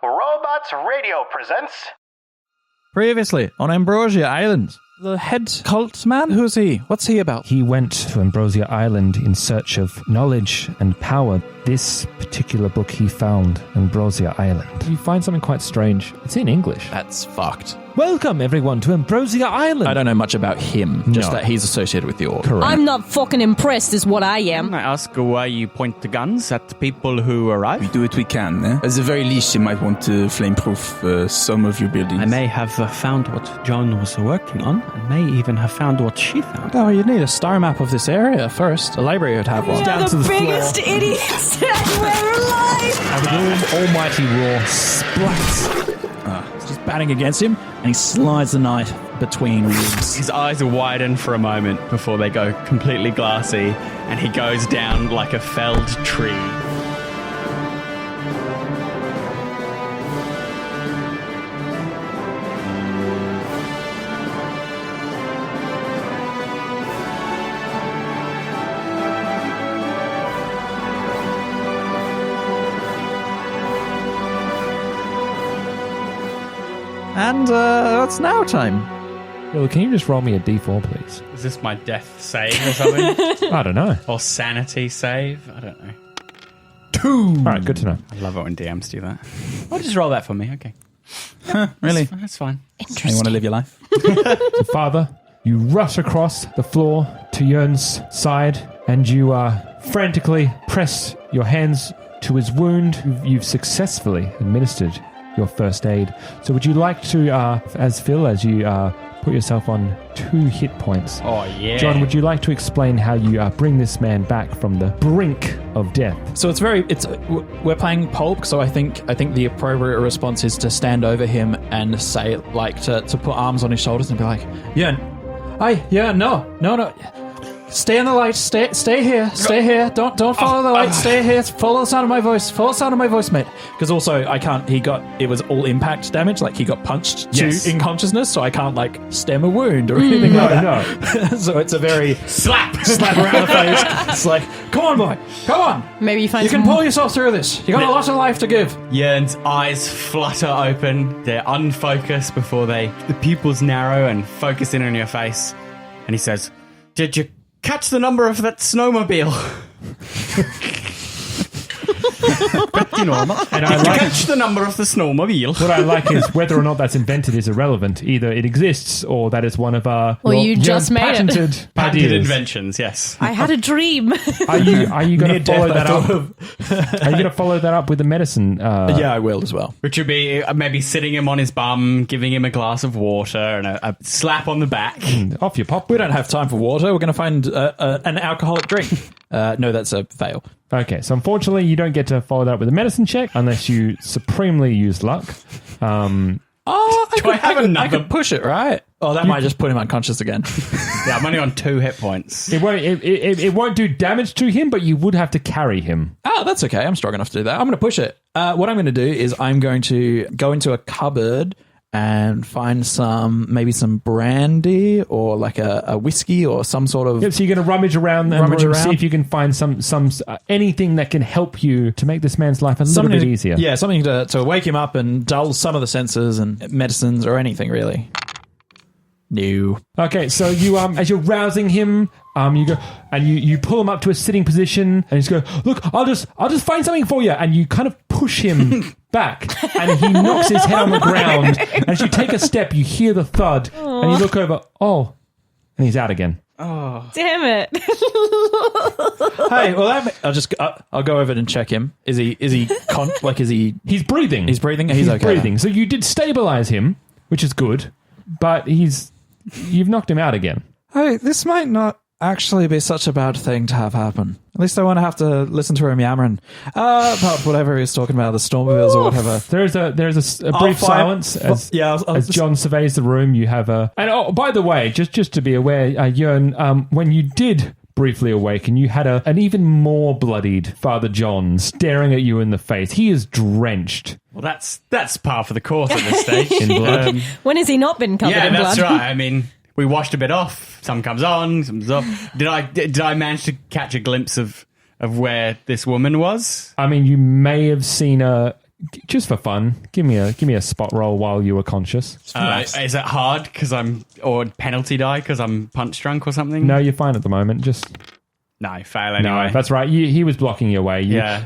Robots Radio presents... Previously on Ambrosia Island, the head cult man, who's he? What's he about? He went to Ambrosia Island in search of knowledge and power. This particular book he found, Ambrosia Island. You find something quite strange. It's in English. That's fucked. Welcome, everyone, to Ambrosia Island. I don't know much about him, just that he's associated with the order. Correct. I'm not fucking impressed is what I am. Can I ask why you point the guns at people who arrive? We do what we can. At the very least, you might want to flame-proof some of your buildings. I may have found what John was working on, and may even have found what she found. Oh, you'd need a star map of this area first. The library would have one. You're the biggest idiots ever alive! And with an almighty roar, splats. He's batting against him, and he slides the knife between ribs. His eyes widen for a moment before they go completely glassy, and he goes down like a felled tree. And it's now time. Well, can you just roll me a d4, please? Is this my death save or something? I don't know. Or sanity save? I don't know. 2! All right, good to know. I love it when DMs do that. I'll just roll that for me, okay. Really? That's fine. You want to live your life? So, Father, you rush across the floor to Jørgen's side, and you frantically press your hands to his wound. You've successfully administered your first aid. So would you like to, as Phil, as you put yourself on 2 hit points? Oh, yeah. John, would you like to explain how you bring this man back from the brink of death? So we're playing Pulp, so I think the appropriate response is to stand over him and say, like, to put arms on his shoulders and be like, no. Stay in the light. Stay here. Don't follow the light. Stay here. Follow the sound of my voice. Mate. Because also it was all impact damage. Like he got punched to unconsciousness, so I can't like stem a wound or anything like that. No. So it's a very slap around the face. It's like, come on, boy, come on. Maybe you can pull yourself through this. You got a lot of life to give. Jørgen's eyes flutter open. They're unfocused before the pupils narrow and focus in on your face. And he says, "Did you catch the number of that snowmobile?" Pretty normal. And Did you catch the number of the snowmobile? What I like is whether or not that's invented is irrelevant. Either it exists or that is one of our you just made patented patented inventions. Yes, I had a dream. Are you going to follow that up? Are you going to follow that up with the medicine? Yeah, I will as well. Which would be maybe sitting him on his bum, giving him a glass of water, and a slap on the back. Off you pop. We don't have time for water. We're going to find an alcoholic drink. No, that's a fail. Okay, so unfortunately you don't get to follow that up with a medicine check unless you supremely use luck. I could push it, right? Oh, that might just put him unconscious again. Yeah, I'm only on 2 hit points. It won't do damage to him, but you would have to carry him. Oh, that's okay. I'm strong enough to do that. I'm going to push it. What I'm going to do is I'm going to go into a cupboard and find maybe some brandy or like a whiskey or some sort of... Yep, so you're going to rummage around and see if you can find some anything that can help you to make this man's life a little bit easier. Yeah, something to wake him up and dull some of the senses and medicines or anything, really. No. Okay, so you as you're rousing him, you go and you pull him up to a sitting position and you just go, "Look, I'll just find something for you," and you kind of push him back and he knocks his head on the ground. And as you take a step, you hear the thud and you look over, and he's out again. Oh, damn it. Hey, well, I'll go over and check him. Is he He's breathing. He's breathing. He's okay. Breathing. So you did stabilize him, which is good, but you've knocked him out again. Hey, this might not actually be such a bad thing to have happen. At least I won't have to listen to him yammering about whatever he's talking about, the snowmobiles or whatever. There's a brief silence as John surveys the room. You have by the way, just to be aware, Jørgen, when you did briefly awaken, you had an even more bloodied Father John staring at you in the face. He is drenched. Well, that's par for the course at this stage. In blood. When has he not been covered in blood? Yeah, that's right. I mean, we washed a bit off. Some comes on, some comes off. Did I manage to catch a glimpse of where this woman was? I mean, you may have seen her just for fun, give me a spot roll while you were conscious. Is it hard or penalty die because I'm punch drunk or something? No, you're fine at the moment. Just no, fail anyway. no. That's right. He was blocking your way.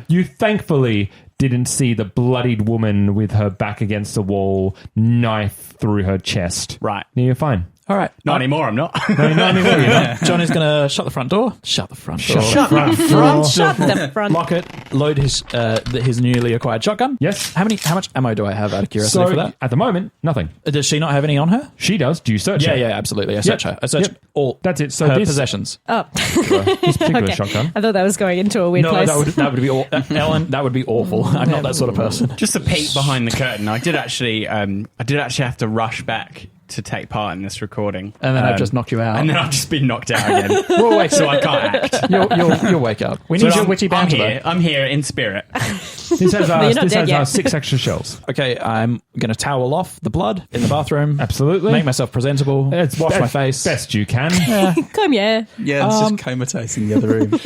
You thankfully didn't see the bloodied woman with her back against the wall, knife through her chest. Right. Yeah, you're fine. All right. Not anymore, I'm not. No, not anymore. You're not. John is going to shut the front door. Shut the front door. Shut the front. Shut the front. Lock it. Load his newly acquired shotgun. Yes. How much ammo do I have out of curiosity So for that? at the moment, nothing. Does she not have any on her? She does. Do you search her? Yeah, absolutely. I search her. I search all. That's it. So her this possessions. Oh, this particular okay. shotgun. I thought that was going into a weird No, place. that would be Ellen. That would be awful. I'm not that sort of person. Just a peek behind the curtain. I did actually have to rush back to take part in this recording. And then I've just knocked you out. And then I've just been knocked out again. We'll wake so I can't act. You'll wake up. We need your witty banter. I'm here in spirit. This has, you're not dead yet. 6 extra shells. Okay, I'm going to towel off the blood in the bathroom. Absolutely. Make myself presentable. Wash my face. Best you can. Come here. Yeah, it's just comatose in the other room.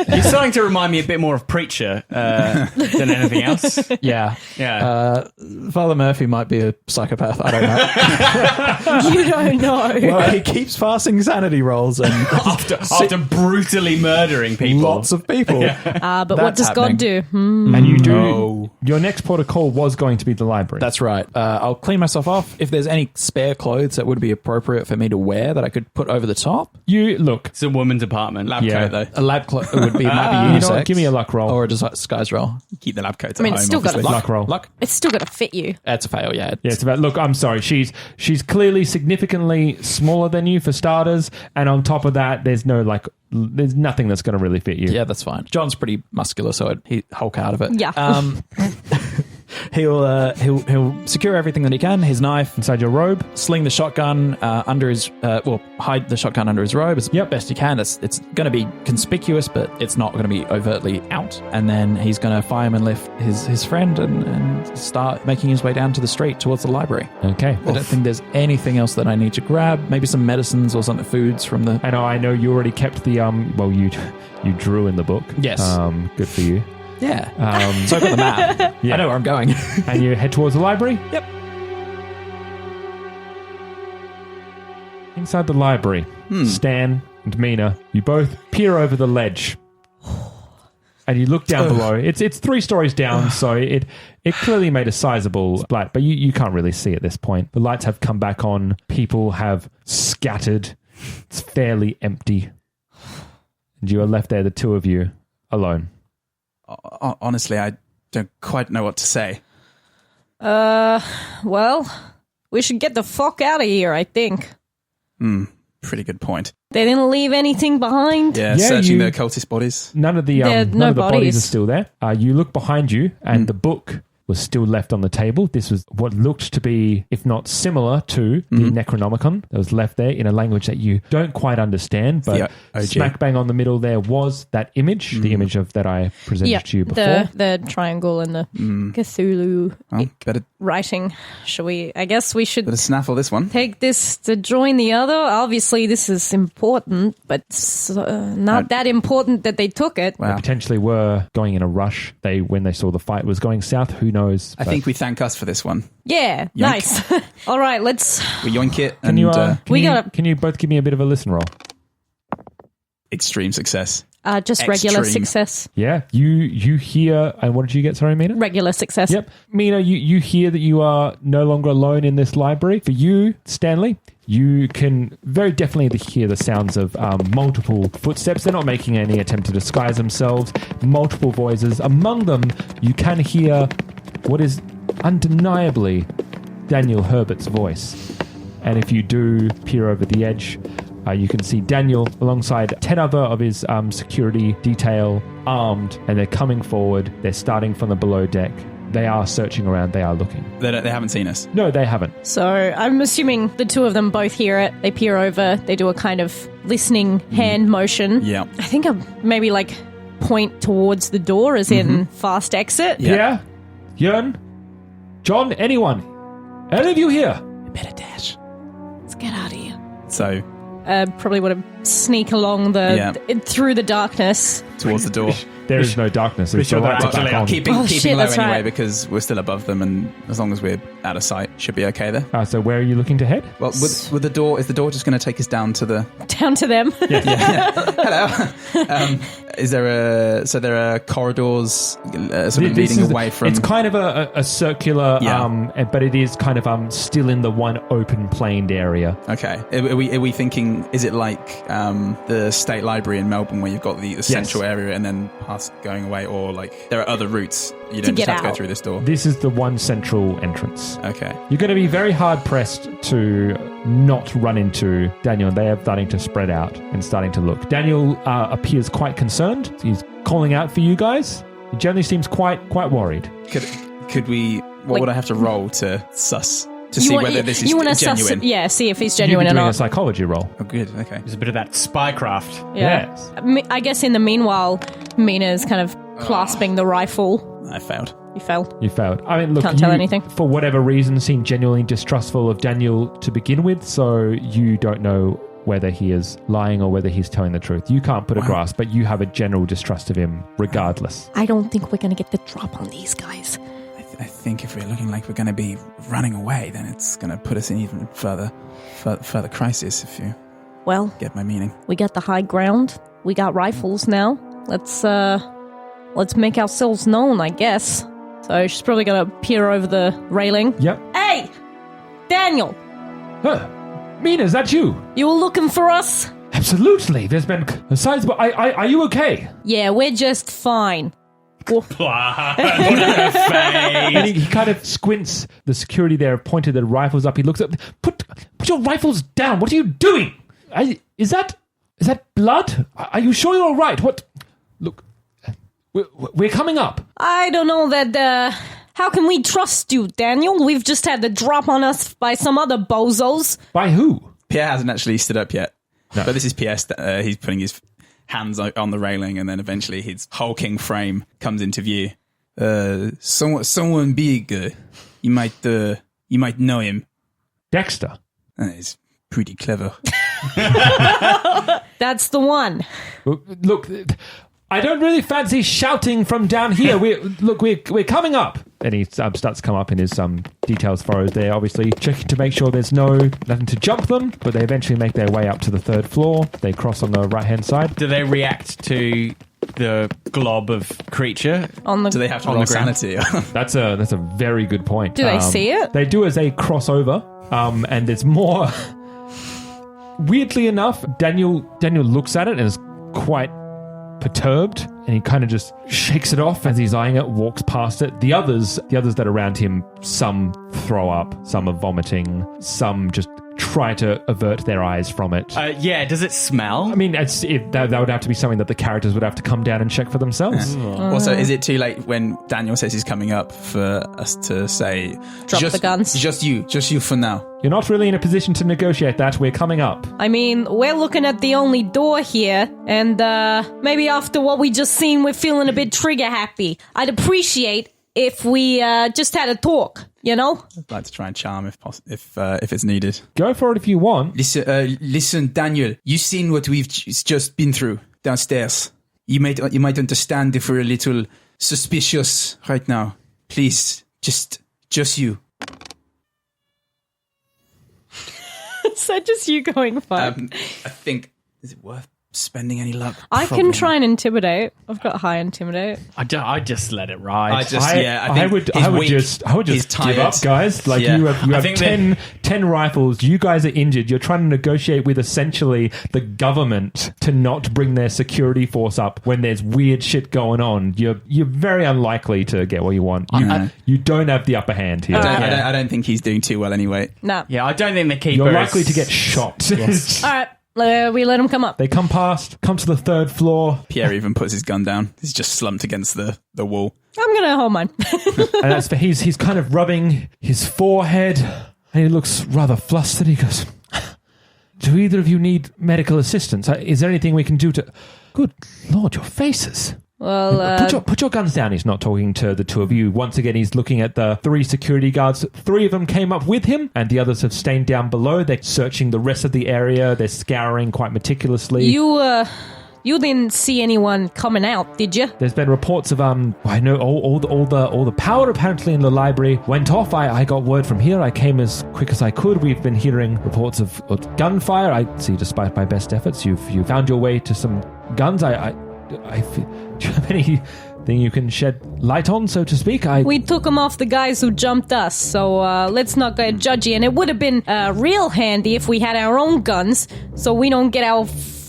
You're starting to remind me a bit more of Preacher than anything else. Yeah. Yeah. Father Murphy might be a psychopath. I don't know. You don't know. Well, he keeps passing sanity rolls and after brutally murdering people. lots of people. But what That's does God happening. do? And you do. Your next port of call was going to be the library. That's right. I'll clean myself off. If there's any spare clothes that would be appropriate for me to wear that I could put over the top. You look. It's a woman's apartment. Lab coat, though. A lab coat might be You know unisex. what? Give me a luck roll. Or a disguise roll. Keep the lab coats I mean, at it's home, still got a obviously. luck roll. Luck? It's still got to fit you. That's a fail, yeah. Yeah, it's about. Look, I'm sorry. She's clearly significantly smaller than you for starters, and on top of that, there's nothing that's going to really fit you. Yeah, that's fine. John's pretty muscular, so he'd Hulk out of it. Yeah. He'll secure everything that he can. His knife, Inside your robe. sling the shotgun under his, hide the shotgun under his robe as best he can. It's going to be conspicuous, but it's not going to be overtly out. And then he's going to fireman lift his friend and start making his way down to the street towards the library. Okay. I don't think there's anything else that I need to grab. Maybe some medicines or something, foods from the... I know you already kept the you drew in the book. Yes. Good for you. Yeah. So I've got the map. Yeah. I know where I'm going. And you head towards the library? Yep. Inside the library, Stan and Mina, you both peer over the ledge. And you look down below. It's 3 stories down, so it clearly made a sizable splat, but you can't really see at this point. The lights have come back on. People have scattered. It's fairly empty. And you are left there, the two of you, alone. Honestly, I don't quite know what to say. Well, we should get the fuck out of here, I think. Pretty good point. They didn't leave anything behind. Yeah, searching the cultist bodies. None of the There are none no of the bodies bodies. are still there. You look behind you, and the book was still left on the table. This was what looked to be, if not similar to, the Necronomicon that was left there in a language that you don't quite understand, but The OG. smack bang on the middle there was that image, the image of that I presented to you before. the triangle and the Cthulhu Well, better writing. I guess we should snaffle this one. take this to join the other. Obviously, this is important, but it's not that important that they took it. Wow. Potentially were going in a rush. When they saw the fight was going south, who knows? I think we thank us for this one. Yeah, nice. All right, let's... We yoink it Can and you, we can you both give me a bit of a listen roll? extreme success. just regular Extreme. success. Yeah, you hear, and what did you get? Sorry, Mina? Regular success. Yep. Mina, you hear that you are no longer alone in this library. For you, Stanley, you can very definitely hear the sounds of multiple footsteps. They're not making any attempt to disguise themselves. Multiple voices. Among them, you can hear what is undeniably Daniel Herbert's voice. And if you do peer over the edge, you can see Daniel alongside 10 other of his security detail armed, and they're coming forward. They're starting from the below deck. They are searching around. They are looking. They haven't seen us. No, they haven't. So I'm assuming the two of them both hear it. They peer over. They do a kind of listening hand motion. Yeah. I think I'll maybe point towards the door as in fast exit. Yeah? Jørgen? John? Anyone? Any of you here? Better dash. Let's get out of here. So Probably want to sneak along through the darkness. towards the door. There is no darkness. Be It's sure the they're lights are actually back on. Keeping Oh, shit, low that's anyway right. because we're still above them, and as long as we're out of sight, should be okay there. So where are you looking to head? Well, with the door, is the door just going to take us down to the? Down to them. Hello. There are corridors sort of leading away from. It's kind of a circular, Yeah. but it is kind of still in the one open planed area. Okay. Are we thinking? Is it like the State Library in Melbourne, where you've got the central area and then past going away, or like there are other routes? You don't just get have to go out. through this door. This is the one central entrance. Okay. You're going to be very hard pressed to not run into Daniel. They are starting to spread out and starting to look. Daniel appears quite concerned. He's calling out for you guys. He generally seems quite worried. Could we? What would I have to roll to suss to see whether this is wanna genuine? see if he's You'll be genuine or doing a not. psychology roll. Oh, good. Okay. There's a bit of that spycraft. Yeah. Yes. I guess in the meanwhile, Mina's kind of clasping the rifle. I failed. You fell. You failed. I mean, look, Can't tell you, anything. For whatever reason, seem genuinely distrustful of Daniel to begin with, so you don't know whether he is lying or whether he's telling the truth. You can't put a grasp, but you have a general distrust of him regardless. I don't think we're going to get the drop on these guys. I think if we're looking like we're going to be running away, then it's going to put us in even further crisis. If you Well, get my meaning. we got the high ground. We got rifles now. Let's make ourselves known, I guess. So she's probably going to peer over the railing. Yep. Hey! Daniel! Mina, is that you? You were looking for us? Absolutely. There's been a sizable... Are you okay? Yeah, we're just fine. And he kind of squints. The security there have pointed their rifles up. He looks up. Put your rifles down. What are you doing? Is that blood? Are you sure you're all right? What? Look, we're coming up. I don't know that, how can we trust you, Daniel? We've just had the drop on us by some other bozos. By who? Pierre hasn't actually stood up yet. No. But this is Pierre. He's putting his hands on the railing, and then eventually his hulking frame comes into view. Someone big. You might know him. Dexter. He's pretty clever. That's the one. Look, I don't really fancy shouting from down here. We're coming up. And he starts to come up in his details furrows there, obviously checking to make sure there's nothing to jump them, but they eventually make their way up to the third floor. They cross on the right-hand side. Do they react to the glob of creature? Do they have to On roll the ground. sanity? That's a very good point. Do they see it? They do as they cross over, and there's more. Weirdly enough, Daniel looks at it and is quite perturbed, and he kind of just shakes it off as he's eyeing it, walks past it. The others that are around him, some throw up, some are vomiting, some just try to avert their eyes from it. Yeah, does it smell? I mean, that would have to be something that the characters would have to come down and check for themselves. Also, is it too late when Daniel says he's coming up for us to say Drop the guns. Just you for now? You're not really in a position to negotiate that. We're coming up. I mean, we're looking at the only door here, and maybe after what we just seen, we're feeling a bit trigger happy. I'd appreciate if we just had a talk, you know? I'd like to try and charm if it's needed. Go for it if you want. Listen, Daniel. You've seen what we've just been through downstairs. You might understand if we're a little suspicious right now. Please, just you. Is that just you going fuck? I think, is it worth spending any luck? I Probably can try and intimidate. I've got high intimidate. I just let it ride. I would just give up, guys. Like Yeah. you have think 10 rifles. You guys are injured. You're trying to negotiate with essentially the government to not bring their security force up when there's weird shit going on. You're very unlikely to get what you want. You don't have the upper hand here. I don't think he's doing too well anyway. No. Yeah, I don't think the keeper You're is- likely to get shot. All right. We let him come up. They come to the third floor, Pierre even puts his gun down. He's just slumped against the wall. I'm going to hold mine. and that's for he's kind of rubbing his forehead, and he looks rather flustered. He goes, "Do either of you need medical assistance? Is there anything we can do to?" Good Lord, your faces. Well, Put your guns down. He's not talking to the two of you. Once again, he's looking at the 3 security guards. 3 of them came up with him, and the others have stayed down below. They're searching the rest of the area. They're scouring quite meticulously. you You didn't see anyone coming out, did you? There's been reports of I know all the power apparently in the library went off. I got word from here. I came as quick as I could. We've been hearing reports of gunfire. I see, despite my best efforts, you found your way to some guns. Do you have anything you can shed light on, so to speak? We took them off the guys who jumped us, so let's not get judgy. And it would have been real handy if we had our own guns, so we don't get our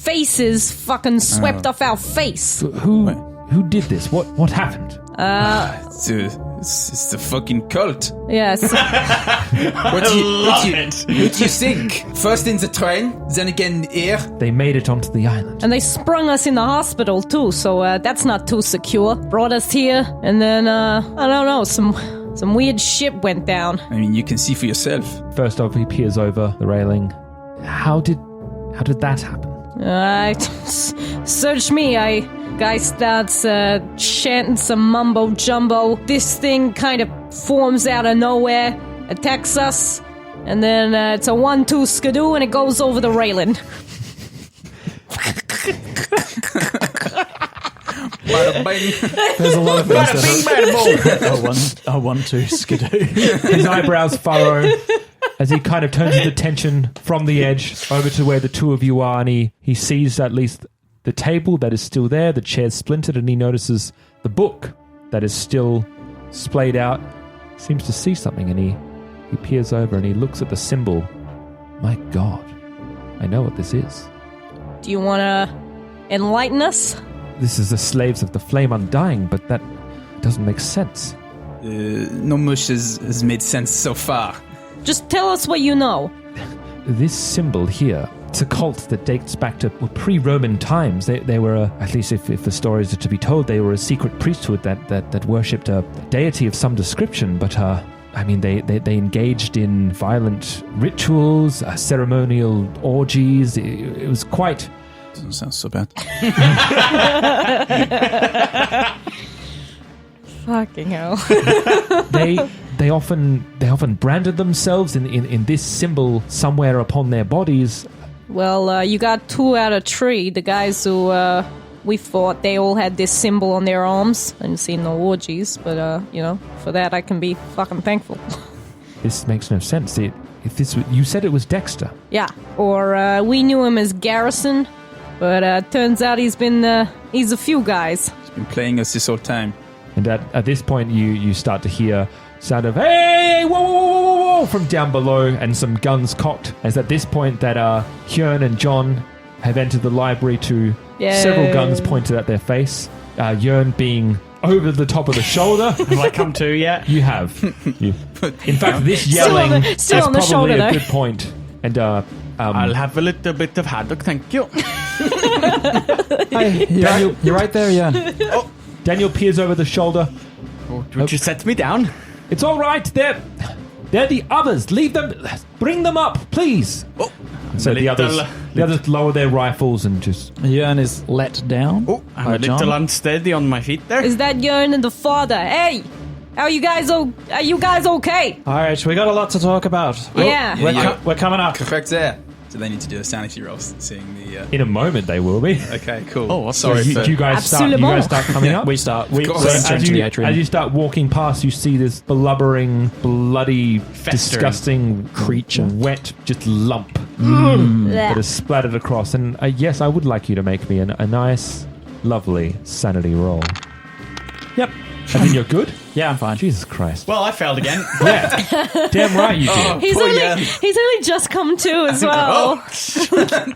faces fucking swept off our face. Who did this? What happened? It's the fucking cult. Yes. What do you think? First in the train, then again here. They made it onto the island. And they sprung us in the hospital too, so that's not too secure. Brought us here, and then I don't know, some weird shit went down. I mean, you can see for yourself. First off, he peers over the railing. How did that happen? Search me. Guy starts chanting some mumbo jumbo. This thing kind of forms out of nowhere, attacks us, and then it's a 1-2 skidoo, and it goes over the railing. Bada bing. There's a lot of things that are 1-2 skidoo. His eyebrows furrow as he kind of turns his attention from the edge over to where the two of you are, and he sees at least the table that is still there, the chair's splintered, and he notices the book that is still splayed out. Seems to see something, and he peers over and he looks at the symbol. My God, I know what this is. Do you want to enlighten us? This is the Slaves of the Flame Undying, but that doesn't make sense. Not much has made sense so far. Just tell us what you know. This symbol here, it's a cult that dates back to pre-Roman times. They were, at least if the stories are to be told, they were a secret priesthood that worshipped a deity of some description. But they engaged in violent rituals, ceremonial orgies. It was quite. Doesn't sound so bad. Fucking hell. They often branded themselves in this symbol somewhere upon their bodies. Well, you got 2 out of 3. The guys who we fought, they all had this symbol on their arms. I didn't see no orgies, but for that I can be fucking thankful. This makes no sense. You said it was Dexter. Yeah, or we knew him as Garrison, but turns out he's a few guys. He's been playing us this whole time. And at this point, you start to hear sound of "Hey, whoa, whoa, whoa, whoa, whoa," from down below, and some guns cocked. As at this point, that Jørgen and John have entered the library to several guns pointed at their face. Jørgen being over the top of the shoulder. Have I come to yet? You have. In fact, this yelling still is on the probably shoulder, a though. good point. And I'll have a little bit of haddock, thank you. Hey, you're right there, yeah. Daniel peers over the shoulder. Would you set me down? It's all right. They're the others. Leave them. Bring them up, please. Oh, so the others lower their rifles and just. Jørgen is let down. Oh, I'm by a little John. unsteady on my feet there. Is that Jørgen and the father? Hey, are you guys okay? All right, we got a lot to talk about. Yeah. We're coming up. Correct there. So they need to do a sanity roll, seeing the... In a moment, they will be. Okay, cool. Oh, what's sorry. Do you guys start? You guys start coming up. We start. We course. enter the atrium. As you start walking past, you see this blubbering, bloody, Festering disgusting creature. wet, just lump that Yeah. is splattered across. And yes, I would like you to make me a nice, lovely sanity roll. Yep. I think you're good. Yeah, I'm fine. Jesus Christ. Well, I failed again. Yeah, damn right you did. He's Poor only Jørgen. just come to as well.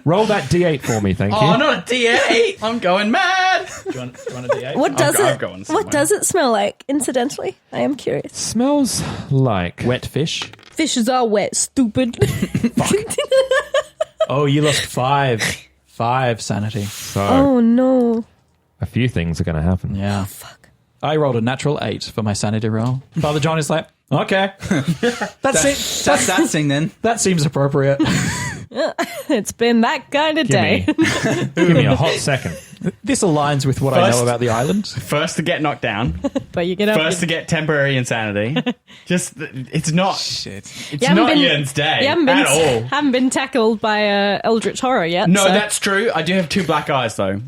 Roll that D8 for me, thank you. Oh, not a D8. I'm going mad. Do you want a D8? What does I'm going somewhere. What does it smell like? Incidentally, I am curious. Smells like Wet fish. Fishes are wet, stupid. Oh, you lost 5. 5 sanity. so. Oh no. A few things are going to happen. Yeah. Fuck. I rolled a natural 8 for my sanity roll. Father John is like, okay. That's that thing then. That seems appropriate. It's been that kind of day. Give me a hot second. This aligns with what I know about the island. First to get knocked down. But you get up. First to get temporary insanity. Just, it's not... Shit. It's not Jørgen's day You haven't at all. haven't been tackled by Eldritch Horror yet. No, so. that's true. I do have 2 black eyes, though.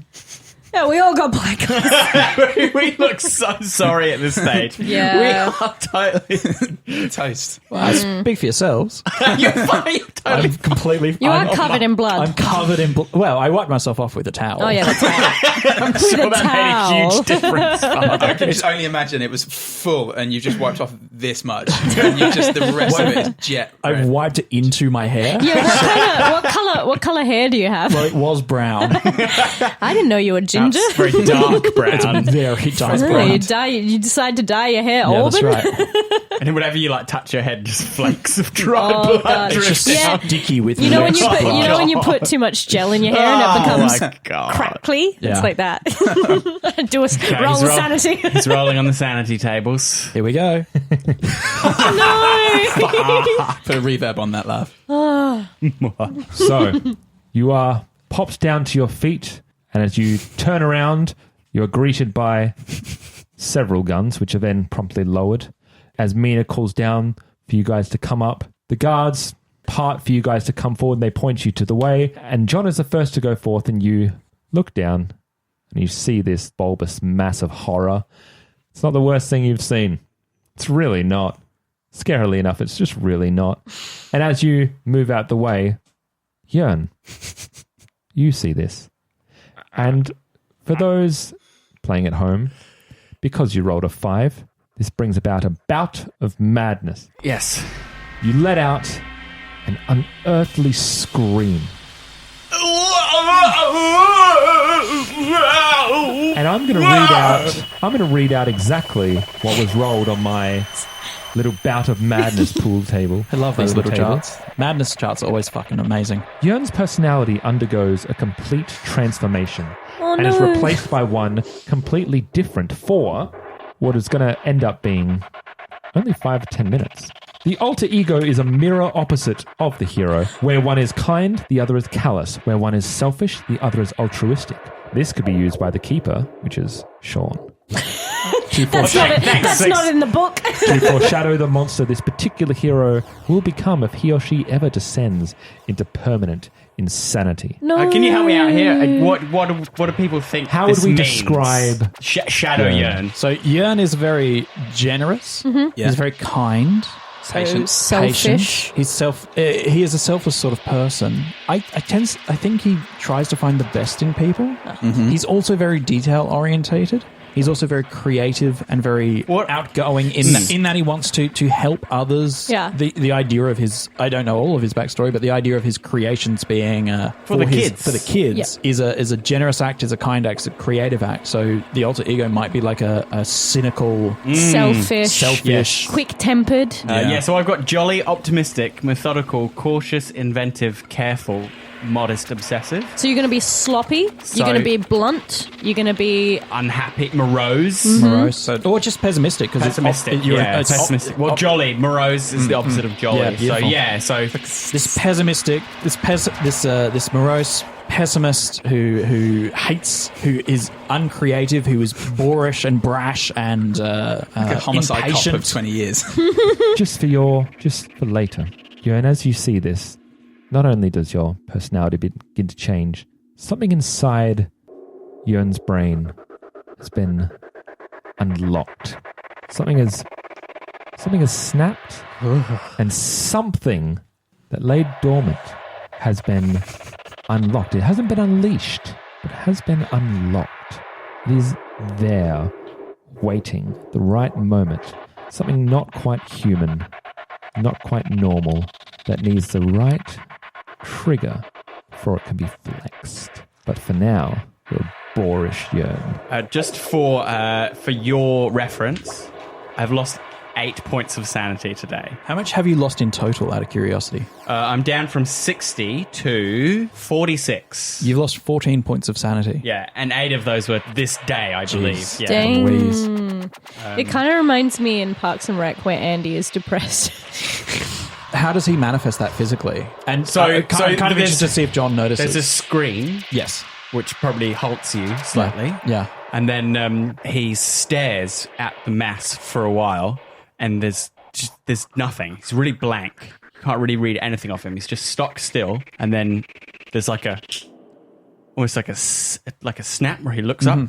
Yeah, we all got black eyes. We look so sorry at this stage. Yeah. We are totally... Toast. Well, speak for yourselves. You're fine. I'm completely... You I'm are covered in blood. I'm covered in blood. Well, I wiped myself off with a towel. Oh, yeah, that's right. I'm sure that made a huge difference. I can just only imagine it was full and you've just wiped off this much. And you just, the rest of it is jet. I wiped it into my hair. Yeah, what color hair do you have? Well, it was brown. I didn't know you were ginger. It's very dark brown. It's very dark Oh, brown. you decide to dye your hair Yeah, auburn? that's right. And then whenever you like touch your head, just flakes of dry Oh, blood God. drip It's just Yeah. sticky with You know when you wet put blood. when you put too much gel in your hair and it becomes my God. crackly? Yeah. It's like that. Do a roll he's of roll- sanity. He's rolling on the sanity tables. Here we go. No. Put a reverb on that laugh. So, you are popped down to your feet, and as you turn around, you are greeted by several guns, which are then promptly lowered. As Mina calls down for you guys to come up, the guards part for you guys to come forward, and they point you to the way. And John is the first to go forth, and you look down, and you see this bulbous mass of horror. It's not the worst thing you've seen. It's really not. Scarily enough, it's just really not. And as you move out the way, Jørgen, you see this. And for those playing at home, because you rolled a 5, this brings about a bout of madness. Yes. You let out an unearthly scream. And I'm going to read out exactly what was rolled on my little bout of madness pool table. I love these Over the little table. charts. Madness charts are always fucking amazing. Jørgen's personality undergoes a complete transformation Oh, and is no. replaced by one completely different for what is going to end up being only 5 or 10 minutes. The alter ego is a mirror opposite of the hero, where one is kind, the other is callous, where one is selfish, the other is altruistic. This could be used by the keeper, which is Sean. That's not in the book. To foreshadow the monster this particular hero will become if he or she ever descends into permanent insanity. No. Can you help me out here? What do people think? How would this we means? describe Shadow Jørgen? So Jørgen is very generous. Yeah. He's very kind. Patient. Selfish. Patient. He is a selfless sort of person. I think he tries to find the best in people. He's also very detail orientated. He's also very creative and very outgoing in that he wants to help others. Yeah. The idea of his, I don't know all of his backstory, but the idea of his creations being for the kids is a generous act, is a kind act, is a creative act. So the alter ego might be like a cynical, Selfish. Quick-tempered. So I've got jolly, optimistic, methodical, cautious, inventive, careful, modest, obsessive, So you're going to be sloppy. You're going to be blunt. You're going to be... unhappy, morose. morose, or just pessimistic because Pessimistic, it's pessimistic. Well, jolly, morose is the opposite of jolly. Yeah, so this pessimistic, this morose pessimist who hates, who is uncreative, who is boorish and brash and Like a homicide impatient. cop of 20 years. just for later. And as you see this, not only does your personality begin to change, something inside Jørgen's brain has been unlocked. Something has snapped, and something that lay dormant has been unlocked. It hasn't been unleashed, but it has been unlocked. It is there, waiting the right moment. Something not quite human, not quite normal, that needs the right trigger before it can be flexed. But for now, you're boorish Jørgen. just for your reference, I've lost 8 points of sanity today. How much have you lost in total, out of curiosity? I'm down from 60 to 46. You've lost 14 points of sanity. Yeah, and 8 of those were this day, I believe. Yeah. Dang. Louise. It kind of reminds me in Parks and Rec where Andy is depressed. How does he manifest that physically? And So I'm kind of there's- interested to see if John notices. There's a screen, Yes. which probably halts you slightly. Yeah. And then he stares at the mass for a while, and there's nothing. He's really blank. Can't really read anything off him. He's just stock still, and then there's almost like a snap where he looks up.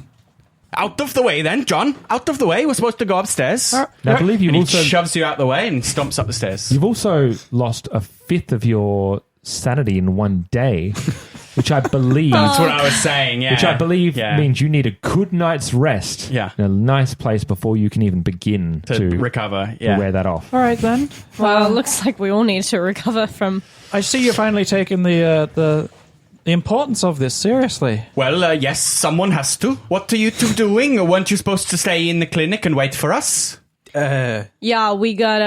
Out of the way, then, John. Out of the way. We're supposed to go upstairs. Now, I believe And you've he also shoves you out the way and stomps up the stairs. you've also lost a fifth of your sanity in one day, which I believe. That's what I was saying. Yeah. Which I believe Yeah. means you need a good night's rest Yeah. in a nice place before you can even begin to to recover. to Yeah. wear that off. All right, then. Well, it looks like we all need to recover from. I see you're finally taking the importance of this seriously. Well, yes, someone has to. What are you two doing? Weren't you supposed to stay in the clinic and wait for us? Yeah, we got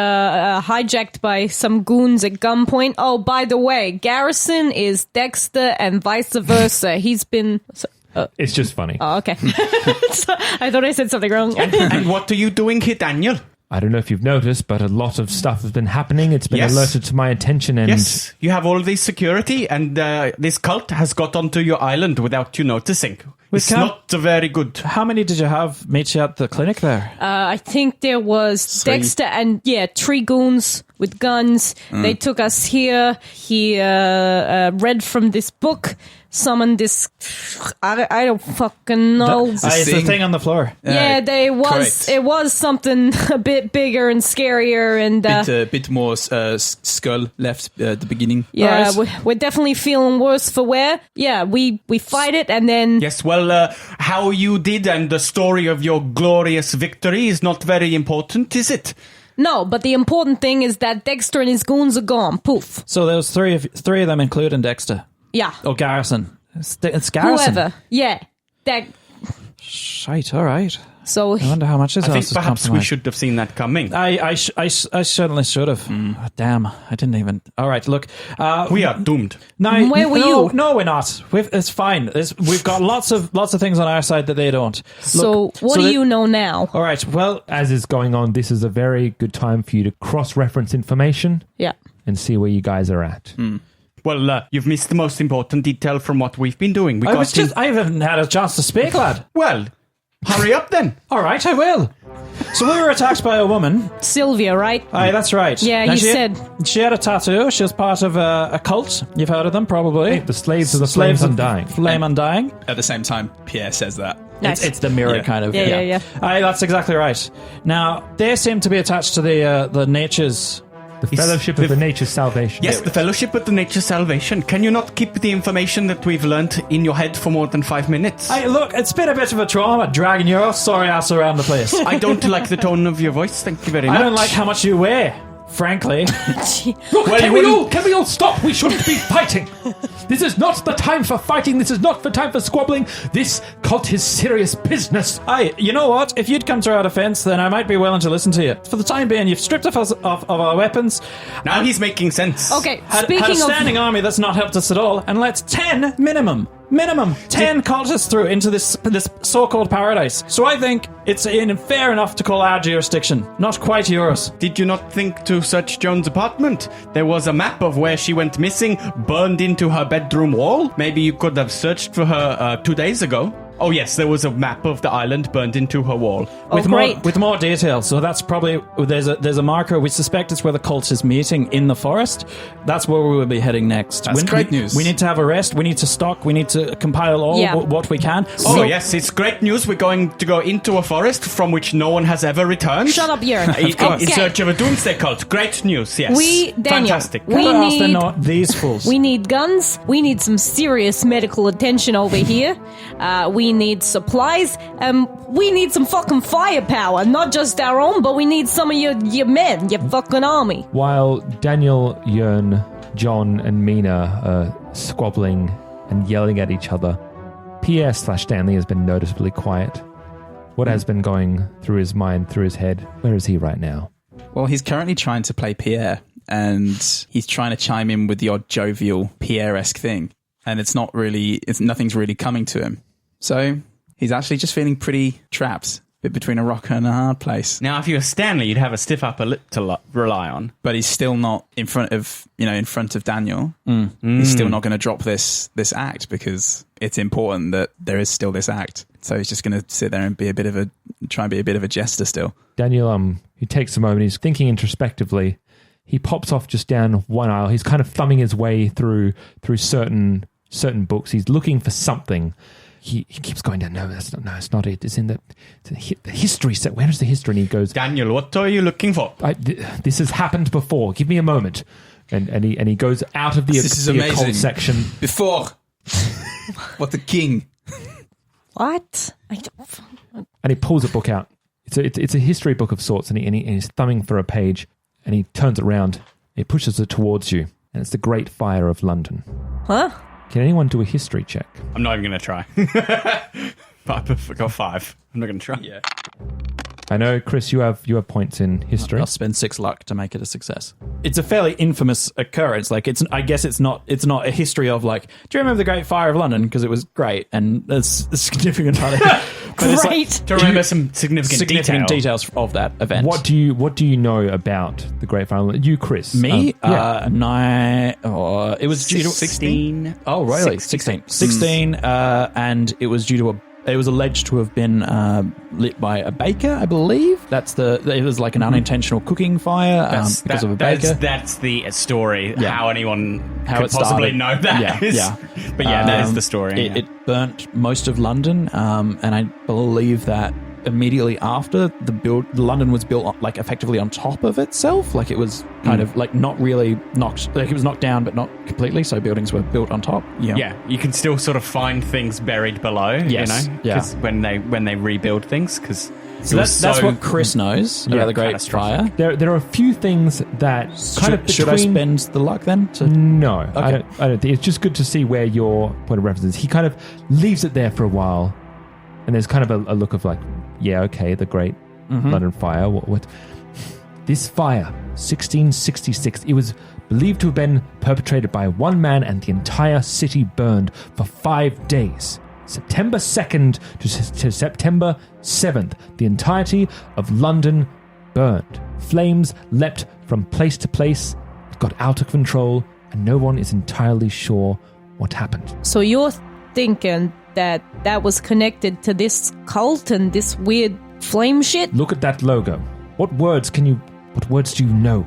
hijacked by some goons at gunpoint. Oh, by the way, Garrison is Dexter and vice versa. He's been. It's just funny. Oh, okay. So, I thought I said something wrong. And what are you doing here, Daniel? I don't know if you've noticed, but a lot of stuff has been happening. It's been Yes. alerted to my attention, and Yes, you have all this security, and this cult has got onto your island without you noticing. It's can't- not very good. How many did you have meet you at the clinic there? I think there was Dexter and, 3 goons with guns. They took us here. He read from this book, summoned this... I don't fucking know. It's the thing on the floor. Yeah, correct. it was something a bit bigger and scarier, and Bit more skull left at the beginning. yeah, Alright. we're definitely feeling worse for wear. Yeah, we fight it, and then Yes, well, how you did and the story of your glorious victory is not very important, is it? no. But the important thing is that Dexter and his goons are gone. Poof. So there was three of them, including Dexter. Yeah, Oh, Garrison. It's Garrison. whoever. Yeah, that. Shite, all right. So I wonder how much this I house think is perhaps we compromised. should have seen that coming. I certainly should have. Oh, damn, I didn't even. All right, look. We are doomed. No, Where were no, you? No, we're not. It's fine. We've got lots of things on our side that they don't. so what do you know now? All right. Well, as is going on, this is a very good time for you to cross-reference information Yeah. and see where you guys are at. Well, you've missed the most important detail from what we've been doing. We I haven't had a chance to speak, lad. Well, hurry up then. All right, I will. So we were attacked by a woman. Sylvia, right? Aye, that's right. Yeah, Now, you she said. she had a tattoo. She was part of a cult. You've heard of them, probably. The slaves of the Slaves flames of undying. Flame Undying. At the same time, Pierre says that. Nice. It's the mirror Yeah. kind of. Yeah. Aye, that's exactly right. Now they seem to be attached to the nature's. The Fellowship of the Nature's Salvation. Yes, the Fellowship with the Nature Salvation. Can you not keep the information that we've learnt in your head for more than 5 minutes? Hey, look, it's been a bit of a trauma dragging your sorry ass around the place. I don't like the tone of your voice. Thank you very much. I don't like how much you weigh, frankly. Look, Well, can you we all stop? We shouldn't be fighting. This is not the time for fighting. This is not the time for squabbling. This cult is serious business. Aye, you know what? If you'd come to our defense, then I might be willing to listen to you. For the time being, you've stripped us of our weapons. Now he's making sense. Okay, Had a speaking of. standing army that's not helped us at all, and let's 10 minimum 10 cultists through into this so-called paradise. So I think it's fair enough to call our jurisdiction, not quite yours. Did you not think to search Joan's apartment? There was a map of where she went missing, burned into her bedroom wall. Maybe you could have searched for her 2 days ago. Oh yes, there was a map of the island burned into her wall. With great. more detail. So that's probably there's a marker. We suspect it's where the cult is meeting in the forest. That's where we will be heading next. That's great news. We need to have a rest. We need to stock. We need to compile all Yeah. what we can. Oh yes, it's great news. We're going to go into a forest from which no one has ever returned. Shut up, Jørgen. In search of a doomsday cult. Great news, yes. Daniel, Fantastic. we What else they need- know? These fools. We need guns. We need some serious medical attention over here. We need supplies. We need some fucking firepower. Not just our own, but we need some of your men, your fucking army. While Daniel, Jørgen, John, and Mina are squabbling and yelling at each other, Pierre/Stanley has been noticeably quiet. What has been going through his mind, through his head? Where is he right now? Well, he's currently trying to play Pierre, and he's trying to chime in with the odd jovial Pierre-esque thing, and nothing's really coming to him. So he's actually just feeling pretty trapped bit between a rock and a hard place. Now, if you were Stanley, you'd have a stiff upper lip to rely on. But he's still not in front of Daniel. He's still not going to drop this act because it's important that there is still this act. So he's just going to sit there and try and be a bit of a jester still. Daniel, he takes a moment. He's thinking introspectively. He pops off just down one aisle. He's kind of thumbing his way through certain books. He's looking for something. He keeps going down. No, it's not it. It's in the history set. Where is the history? And he goes, Daniel, what are you looking for? This has happened before. Give me a moment. And he goes out of the occult section. Before. What the king? What? And he pulls a book out. It's a history book of sorts, and he's thumbing for a page, and he turns it around. He pushes it towards you, and it's the Great Fire of London. Huh? Can anyone do a history check? I'm not even going to try. I've got 5. I'm not going to try. Yeah. I know, Chris, you have points in history. I'll spend 6 luck to make it a success. It's a fairly infamous occurrence. Like, I guess it's not a history of like, do you remember the Great Fire of London? Because it was great, and that's a significant part of it. Great. To remember some significant details of that event. What do you know about the Great Fire of London? You, Chris? Me? Yeah. 9. It was due to 16. Oh, really? 16. 16, and it was due to it was alleged to have been lit by a baker, I believe. It was like an unintentional cooking fire because of a baker. That's the story. Yeah. How anyone How could it possibly started. know that. Yeah. But yeah, that is the story. It burnt most of London, and I believe that immediately after London was built like effectively on top of itself. Like it was kind of like not really knocked, like it was knocked down, but not completely. So buildings were built on top. Yeah, you can still sort of find things buried below. Yes. You know, Yeah. when they rebuild things, because So that's what Chris knows about the Great catastrophic. Fire. There are a few things that kind of Should I spend the luck then? No, Okay. I don't think. It's just good to see where your point of reference is. He kind of leaves it there for a while, and there's kind of a look of like, yeah, okay, the Great London Fire. What? This fire, 1666, it was believed to have been perpetrated by one man, and the entire city burned for 5 days. September 2nd to September 7th, the entirety of London burned. Flames leapt from place to place, it got out of control, and no one is entirely sure what happened. So you're thinking that was connected to this cult and this weird flame shit? Look at that logo. What words do you know?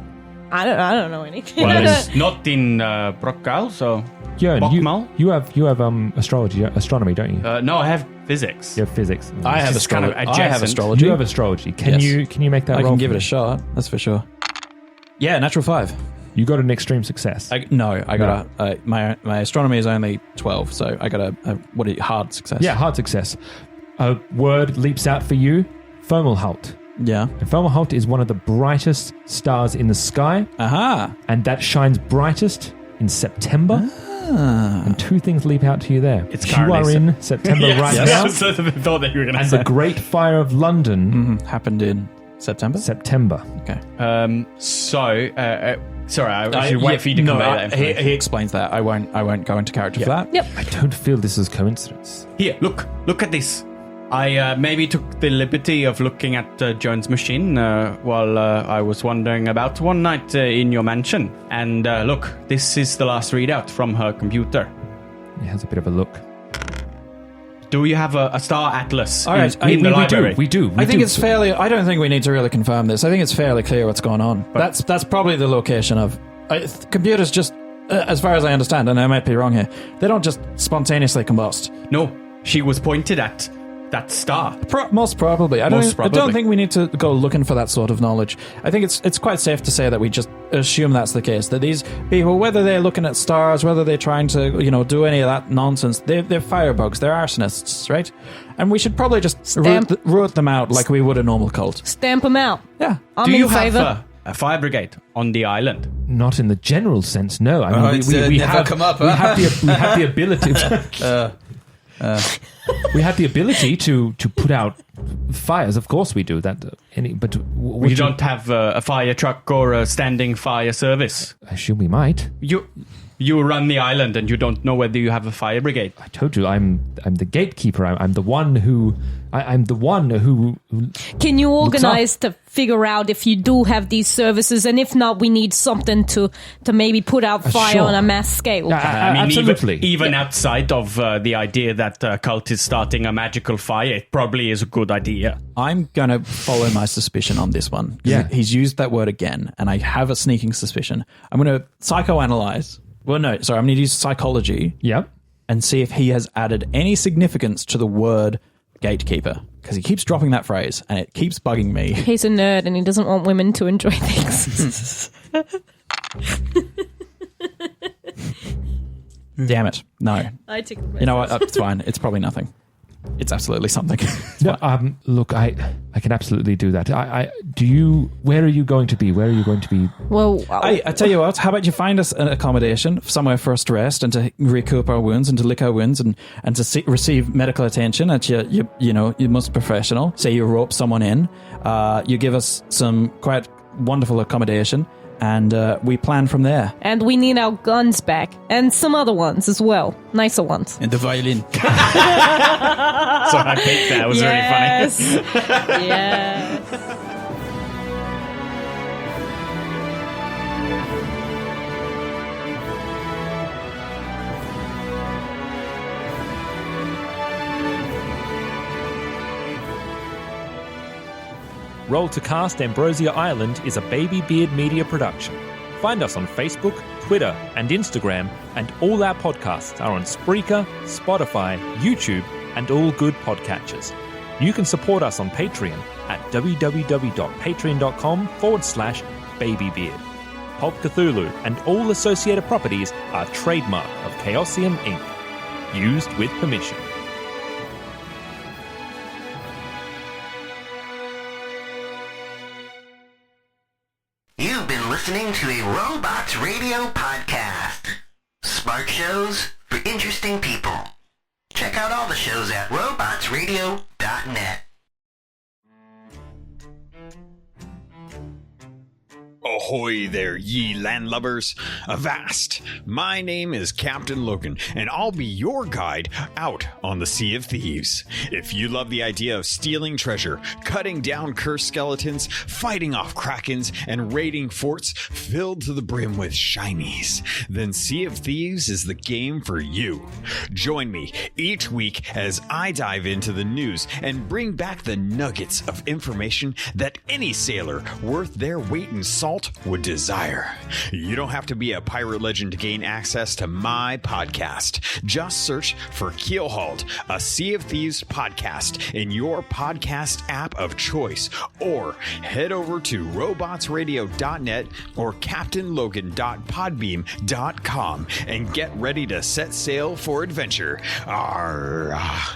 I don't know anything. Well, it's not in Brockal, so Jørgen, Bokmal? you have astronomy, don't you? No, I have physics. You have physics. I have It's kind of astrology. I have adjacent. astrology. You have astrology. Can Yes. you make that I roll can for give it me? a shot. That's for sure. Yeah, natural 5. You got an extreme success. I got my astronomy is only 12, so I got a hard success. Yeah, hard success. A word leaps out for you, Fomalhaut. Yeah. And Fomalhaut is one of the brightest stars in the sky, Aha. and that shines brightest in September. And 2 things leap out to you there. It's you are currently in September right now, That's what I thought that you were going to and say. the Great Fire of London, Happened in September. September. Okay. Sorry, I should wait for you to convey that information. He explains that. I won't go into character for that. Yep. I don't feel this is coincidence. Here, look at this. I maybe took the liberty of looking at Joan's machine while I was wandering about one night in your mansion. And look, this is the last readout from her computer. He has a bit of a look. Do you have a star atlas All right, in the library? We do. I think it's fairly. I don't think we need to really confirm this. I think it's fairly clear what's going on. That's probably the location of computers. Just as far as I understand, and I might be wrong here, they don't just spontaneously combust. No, she was pointed at that star. Most probably. I Most don't probably. think we need to go looking for that sort of knowledge. I think it's quite safe to say that we just assume that's the case. That these people, whether they're looking at stars, whether they're trying to, do any of that nonsense, they're firebugs, they're arsonists, right? And we should probably just root them out like we would a normal cult. Stamp them out. Yeah. I'm Do in you favor. have a fire brigade on the island? Not in the general sense, no. I mean, it's, we never have come up, we huh? have the ability. We have the ability to put out fires. Of course, we do that. But We don't have a fire truck or a standing fire service. I assume we might. You run the island and you don't know whether you have a fire brigade. I told you, I'm the gatekeeper. I'm the one who. I'm the one who Can you organize to figure out if you do have these services, and if not, we need something to maybe put out fire sure. on a mass scale? I mean, absolutely. even outside of the idea that cult is starting a magical fire, it probably is a good idea. I'm going to follow my suspicion on this one. 'Cause Yeah. He's used that word again, and I have a sneaking suspicion. I'm going to psychoanalyze. Well, no, sorry, I'm going to use psychology Yep. and see if he has added any significance to the word gatekeeper. Because he keeps dropping that phrase, and it keeps bugging me. He's a nerd and he doesn't want women to enjoy things. Damn it. No. I took You know what? It's fine. It's probably nothing. It's absolutely something. It's No, fine. look, I can absolutely do that. Where are you going to be? Where are you going to be? Well, I tell you what, how about you find us an accommodation, somewhere for us to rest and to recoup our wounds and to lick our wounds and to receive medical attention at you most professional. Say you rope someone in, you give us some quite wonderful accommodation, and we plan from there. and we need our guns back, and some other ones as well, nicer ones. And the violin. So I picked that. It was really funny. Yes. Roll to Cast Ambrosia Island is a Baby Beard Media production. Find us on Facebook, Twitter, and Instagram, and all our podcasts are on Spreaker, Spotify, YouTube, and all good podcatchers. You can support us on Patreon at www.patreon.com/babybeard. Pulp Cthulhu and all associated properties are trademark of Chaosium Inc. Used with permission. You've been listening to a Robots Radio podcast. Smart shows for interesting people. Check out all the shows at robotsradio.net. Ahoy there, ye landlubbers! Avast! My name is Captain Logan, and I'll be your guide out on the Sea of Thieves. If you love the idea of stealing treasure, cutting down cursed skeletons, fighting off krakens, and raiding forts filled to the brim with shinies, then Sea of Thieves is the game for you. Join me each week as I dive into the news and bring back the nuggets of information that any sailor worth their weight in salt would desire. You don't have to be a pirate legend to gain access to my podcast. Just search for Keelhauled, a Sea of Thieves podcast in your podcast app of choice, or head over to robotsradio.net or captainlogan.podbeam.com and get ready to set sail for adventure. Arrgh.